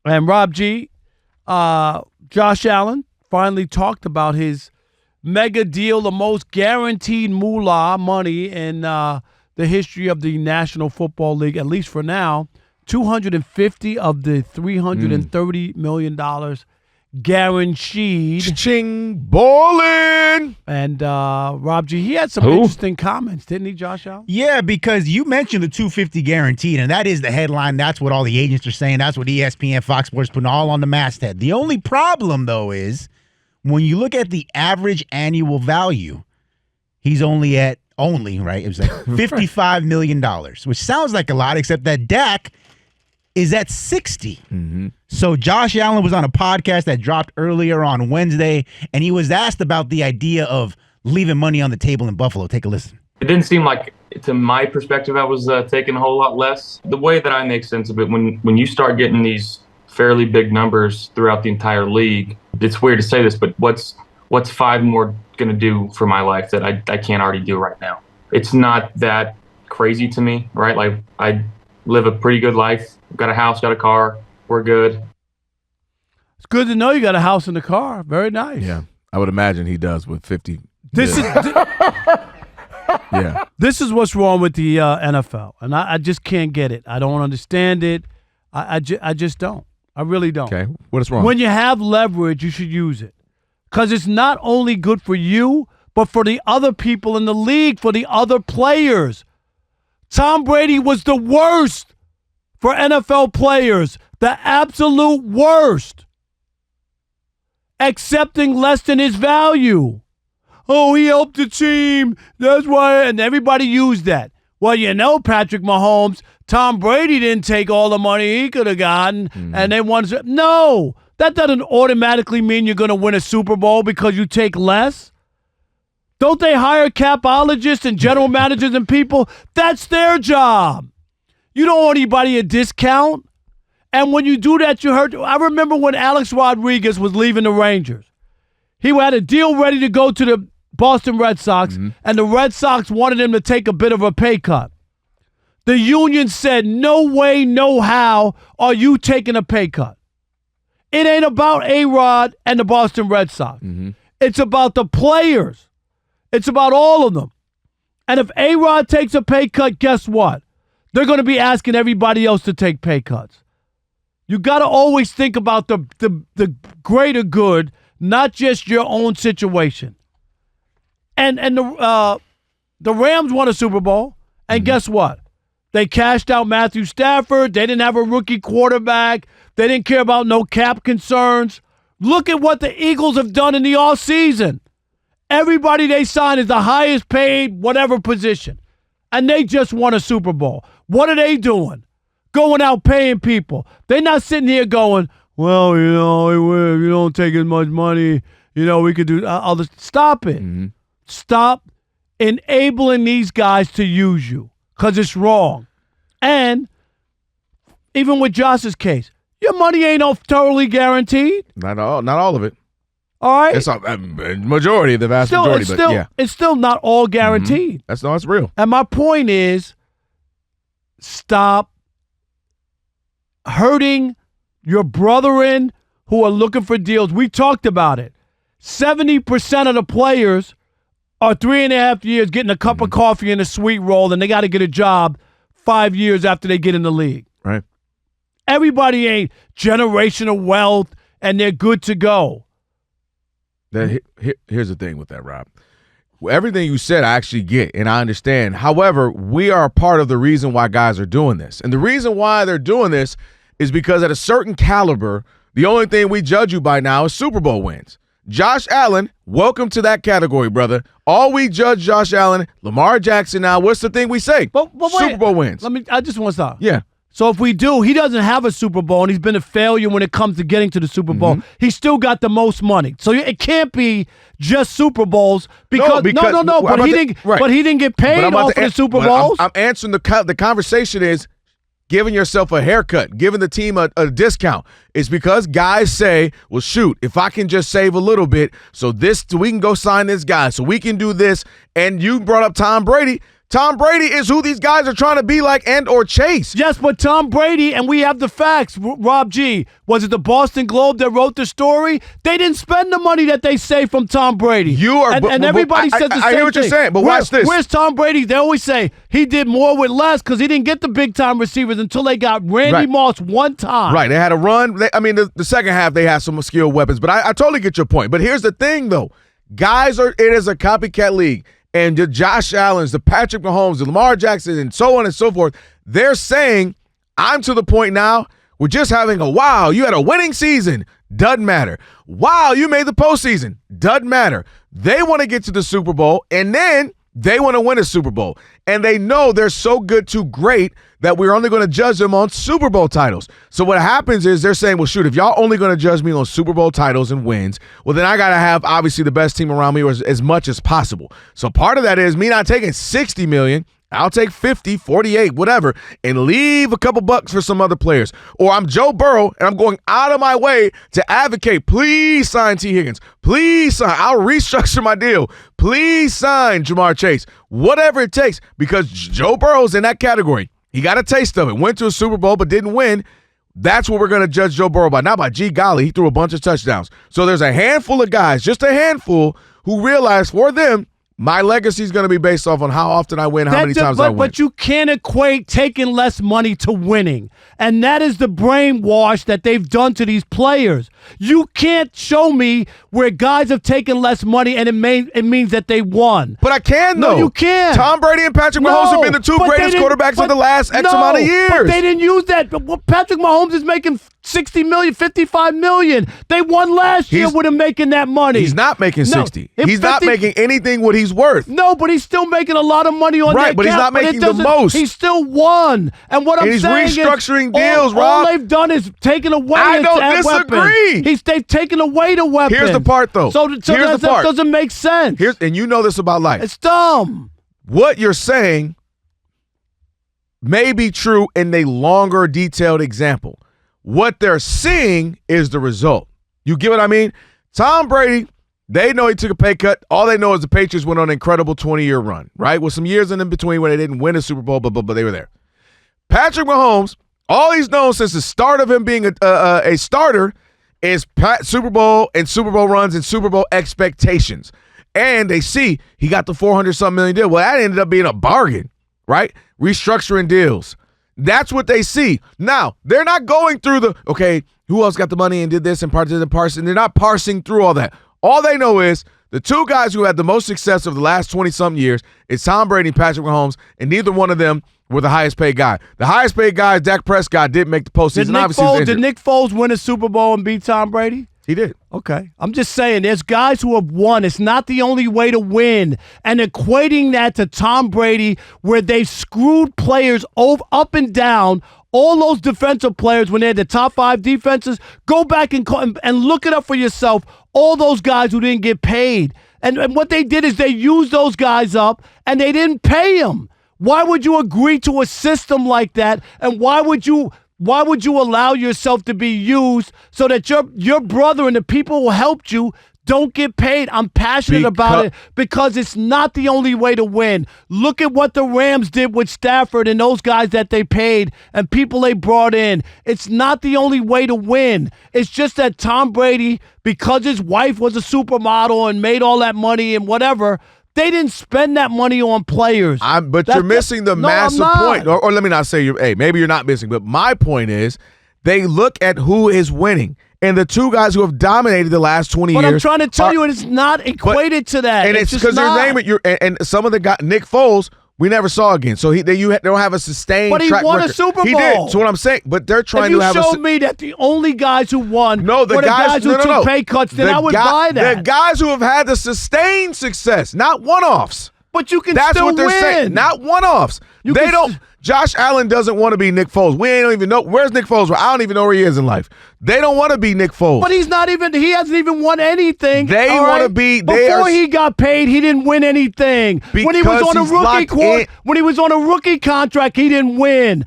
And Rob G, Josh Allen finally talked about his mega deal, the most guaranteed moolah money in the history of the National Football League, at least for now. $250 of the $330 million guaranteed. Cha-ching, ballin'. And Rob G, he had some interesting comments, didn't he, Josh Allen? Yeah, because you mentioned the $250 guaranteed, and that is the headline. That's what all the agents are saying. That's what ESPN, Fox Sports putting all on the masthead. The only problem, though, is when you look at the average annual value, he's only at right? It was like $55 million, which sounds like a lot, except that Dak is at 60. Mm-hmm. So Josh Allen was on a podcast that dropped earlier on Wednesday, and he was asked about the idea of leaving money on the table in Buffalo. Take a listen. It didn't seem like, to my perspective, I was taking a whole lot less. The way that I make sense of it, when you start getting these fairly big numbers throughout the entire league, it's weird to say this, but what's 5 more going to do for my life that I can't already do right now? It's not that crazy to me, right? Like, I live a pretty good life. Got a house, got a car. We're good. It's good to know you got a house and a car. Very nice. Yeah, I would imagine he does with 50. This is what's wrong with the NFL, and I just can't get it. I don't understand it. I just don't. I really don't. Okay, what is wrong? When you have leverage, you should use it, because it's not only good for you, but for the other people in the league, for the other players. Tom Brady was the worst for NFL players, the absolute worst, accepting less than his value. Oh, he helped the team. That's why. And everybody used that. Well, you know, Patrick Mahomes, Tom Brady didn't take all the money he could have gotten, and they won. No, that doesn't automatically mean you're going to win a Super Bowl because you take less. Don't they hire capologists and general managers and people? That's their job. You don't owe anybody a discount. And when you do that, you hurt. I remember when Alex Rodriguez was leaving the Rangers. He had a deal ready to go to the Boston Red Sox, and the Red Sox wanted him to take a bit of a pay cut. The union said, no way, no how are you taking a pay cut. It ain't about A-Rod and the Boston Red Sox. It's about the players. It's about all of them. And if A-Rod takes a pay cut, guess what? They're going to be asking everybody else to take pay cuts. You got to always think about the greater good, not just your own situation. And the Rams won a Super Bowl, and guess what? They cashed out Matthew Stafford. They didn't have a rookie quarterback. They didn't care about no cap concerns. Look at what the Eagles have done in the offseason. Everybody they signed is the highest paid whatever position, and they just won a Super Bowl. What are they doing? Going out paying people. They're not sitting here going, well, you know, if you don't take as much money, you know, we could do all this. Stop it. Stop enabling these guys to use you, because it's wrong. And even with Josh's case, your money ain't totally guaranteed. Not all of it. All right? It's a majority, the vast majority, but yeah. It's still not all guaranteed. That's real. And my point is, stop hurting your brethren who are looking for deals. We talked about it. 70% of the players are 3.5 years getting a cup of coffee and a sweet roll, and they got to get a job 5 years after they get in the league. Right. Everybody ain't generational wealth, and they're good to go. Here's the thing with that, Rob. Everything you said, I actually get, and I understand. However, we are a part of the reason why guys are doing this. And the reason why they're doing this is because at a certain caliber, the only thing we judge you by now is Super Bowl wins. Josh Allen, welcome to that category, brother. All we judge Josh Allen, Lamar Jackson now, what's the thing we say? But Super Bowl wins. I just want to stop. Yeah. So if we do, he doesn't have a Super Bowl, and he's been a failure when it comes to getting to the Super Bowl. He's still got the most money. So it can't be just Super Bowls because no. But he didn't get paid off of the Super Bowls. I'm answering the conversation is giving yourself a haircut, giving the team a discount. It's because guys say, well, shoot, if I can just save a little bit, so we can go sign this guy, so we can do this. And you brought up Tom Brady. Tom Brady is who these guys are trying to be like and or chase. Yes, but Tom Brady, and we have the facts, Rob G. Was it the Boston Globe that wrote the story? They didn't spend the money that they saved from Tom Brady. And everybody says the same thing. I hear what you're saying, but watch this. Where's Tom Brady? They always say he did more with less because he didn't get the big-time receivers until they got Randy Moss one time. Right, they had a run. The second half, they had some skilled weapons, but I totally get your point. But here's the thing, though. It is a copycat league. And the Josh Allens, the Patrick Mahomes, the Lamar Jackson, and so on and so forth, they're saying, I'm to the point now, we're just having wow, you had a winning season. Doesn't matter. Wow, you made the postseason. Doesn't matter. They want to get to the Super Bowl, and then they want to win a Super Bowl. And they know they're so good to great that we're only going to judge them on Super Bowl titles. So what happens is they're saying, well, shoot, if y'all only going to judge me on Super Bowl titles and wins, well, then I got to have, obviously, the best team around me or as much as possible. So part of that is me not taking $60 million. I'll take 50, 48, whatever, and leave a couple bucks for some other players. Or I'm Joe Burrow, and I'm going out of my way to advocate, please sign T. Higgins. Please sign. I'll restructure my deal. Please sign Jamar Chase. Whatever it takes, because Joe Burrow's in that category. He got a taste of it. Went to a Super Bowl but didn't win. That's what we're going to judge Joe Burrow by. Not by, gee golly, he threw a bunch of touchdowns. So there's a handful of guys, just a handful, who realize for them, my legacy is going to be based off on how often I win, how many times I win. But you can't equate taking less money to winning. And that is the brainwash that they've done to these players. You can't show me where guys have taken less money and it means that they won. But I can, though. No, you can't. Tom Brady and Patrick Mahomes have been the two greatest quarterbacks of the last X amount of years. But they didn't use that. Patrick Mahomes is making $60 million, $55 million. They won last year with him making that money. He's not making 60. He's not making anything what he's worth. No, but he's still making a lot of money on that. Right, but he's not making the most. He still won. And what I'm saying is, he's restructuring deals, Rob. All they've done is taken away I don't disagree. They've taken away the weapon. Here's the part, though. That doesn't make sense. And you know this about life. It's dumb. What you're saying may be true in a longer, detailed example. What they're seeing is the result. You get what I mean? Tom Brady, they know he took a pay cut. All they know is the Patriots went on an incredible 20-year run, right? With some years in between when they didn't win a Super Bowl, but they were there. Patrick Mahomes, all he's known since the start of him being a starter is Super Bowl and Super Bowl runs and Super Bowl expectations. And they see he got the $400-something million deal. Well, that ended up being a bargain, right? Restructuring deals. That's what they see. Now, they're not going through who else got the money and did this and parsing. They're not parsing through all that. All they know is the two guys who had the most success over the last 20-something years is Tom Brady and Patrick Mahomes, and neither one of them were the highest paid guy. The highest paid guy, Dak Prescott, didn't make the postseason. Did Nick Foles win a Super Bowl and beat Tom Brady? He did. Okay. I'm just saying there's guys who have won. It's not the only way to win. And equating that to Tom Brady where they screwed players up and down, all those defensive players when they had the top 5 defenses, go back and look it up for yourself, all those guys who didn't get paid. And what they did is they used those guys up and they didn't pay them. Why would you agree to a system like that? And why would you allow yourself to be used so that your brother and the people who helped you don't get paid? I'm passionate about it because it's not the only way to win. Look at what the Rams did with Stafford and those guys that they paid and people they brought in. It's not the only way to win. It's just that Tom Brady, because his wife was a supermodel and made all that money and whatever, they didn't spend that money on players. You're missing the massive point. Or let me not say maybe you're not missing, but my point is they look at who is winning. And the two guys who have dominated the last 20 years. But I'm trying to tell you, it's not equated to that. And it's because they're naming and some of the guys, Nick Foles, we never saw again. So they don't have a sustained track record. But he won a Super Bowl. He did. So what I'm saying, but they're trying to have If you showed me that the only guys who won were the guys who took pay cuts, then I would buy that. The guys who have had the sustained success, not one-offs. But you can That's still what they're win. saying. Not one-offs. They don't. Josh Allen doesn't want to be Nick Foles. We don't even know. Where's Nick Foles? I don't even know where he is in life. They don't want to be Nick Foles. But he hasn't even won anything. They want to be. Before he got paid, he didn't win anything. When he was on a rookie contract, he didn't win.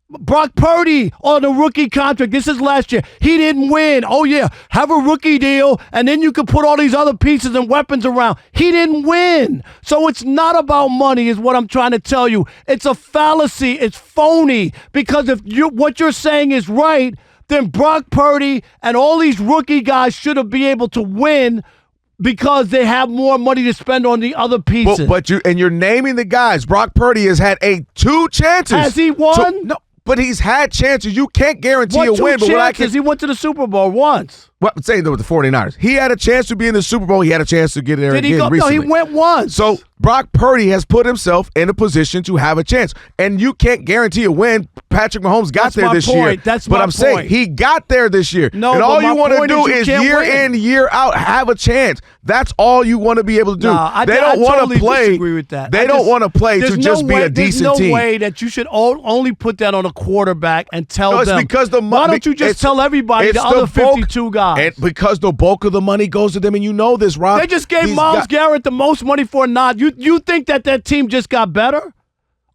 Brock Purdy on a rookie contract. This is last year. He didn't win. Oh, yeah. Have a rookie deal, and then you can put all these other pieces and weapons around. He didn't win. So it's not about money is what I'm trying to tell you. It's a fallacy. It's phony. Because if what you're saying is right, then Brock Purdy and all these rookie guys should be able to win because they have more money to spend on the other pieces. But you're naming the guys. Brock Purdy has had 2 chances. Has he won? No. But he's had chances. You can't guarantee a win. But what I can, he went to the Super Bowl once. Well, I'm saying that with the 49ers. He had a chance to be in the Super Bowl. He had a chance to get there Did he again go? recently. No, he went once. So Brock Purdy has put himself in a position to have a chance. And you can't guarantee a win. Patrick Mahomes got there this year. That's but my I'm saying point. he got there this year. No, and but all you my want to point do is you is can't year win. in, year out, have a chance. That's all you want to be able to do. Nah, they don't want totally to play. disagree with that. They don't want to play to just be a decent team. There's team. no way that you should only put that on a quarterback and tell No, it's them. because the Why don't you just tell everybody the other 52 guys? And because the bulk of the money goes to them, and you know this, Rob. They just gave Myles Garrett the most money for a nod. You think that team just got better?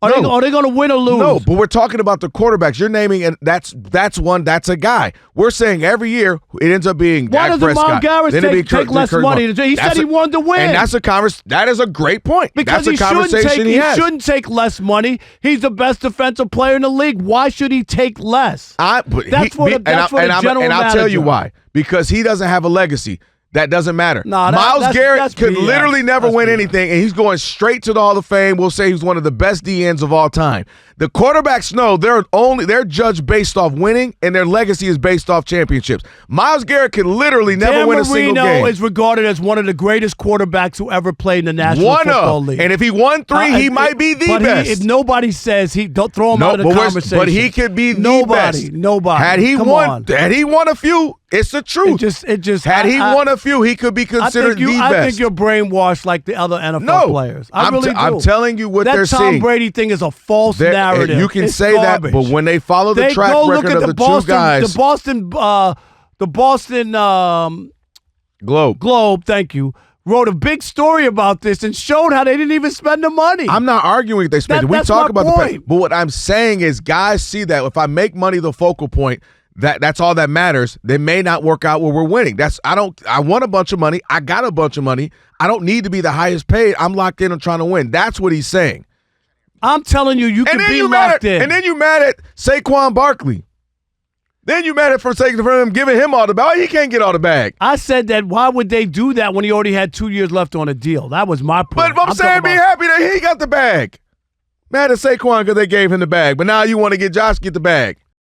Are they going to win or lose? No, but we're talking about the quarterbacks. You're naming, and that's a guy. We're saying every year it ends up being Why Dak doesn't Myles Prescott. Garrett take less money? He said he wanted to win. And that is a great point. Because that's a conversation he has. shouldn't take less money. He's the best defensive player in the league. Why should he take less? That's what the general And I'll tell you manager. why. Because he doesn't have a legacy. That doesn't matter. Nah, Myles Garrett that's could BS. literally never win anything, and he's going straight to the Hall of Fame. We'll say he's one of the best DNs of all time. The quarterbacks know they're judged based off winning, and their legacy is based off championships. Myles Garrett could literally never win a single game. Dan Marino is regarded as one of the greatest quarterbacks who ever played in the National Football League. And if he won 3, he might be the best. If nobody says don't throw him out of the conversation. But he could be the best. Nobody. Had he won a few, it's the truth. Had he won a few, he could be considered the best. I think you're brainwashed like the other NFL players. I really do. I'm telling you what they're That seeing. Tom Brady thing is a false narrative. You can it's say garbage. that, but when they follow the track record of the two guys, the Boston Globe, thank you, wrote a big story about this and showed how they didn't even spend the money. I'm not arguing if they spend it. We that's talk my about point. but what I'm saying is guys see that if I make money the focal point, that's all that matters. They may not work out where we're winning. I want a bunch of money. I got a bunch of money. I don't need to be the highest paid. I'm locked in on trying to win. That's what he's saying. I'm telling you, can be locked in. And then you mad at Saquon Barkley. Then you mad at for him giving him all the bag. He can't get all the bag. I said that why would they do that when he already had 2 years left on a deal? That was my point. But I'm saying be happy that he got the bag. Mad at Saquon because they gave him the bag. But now you want to get Josh get the bag.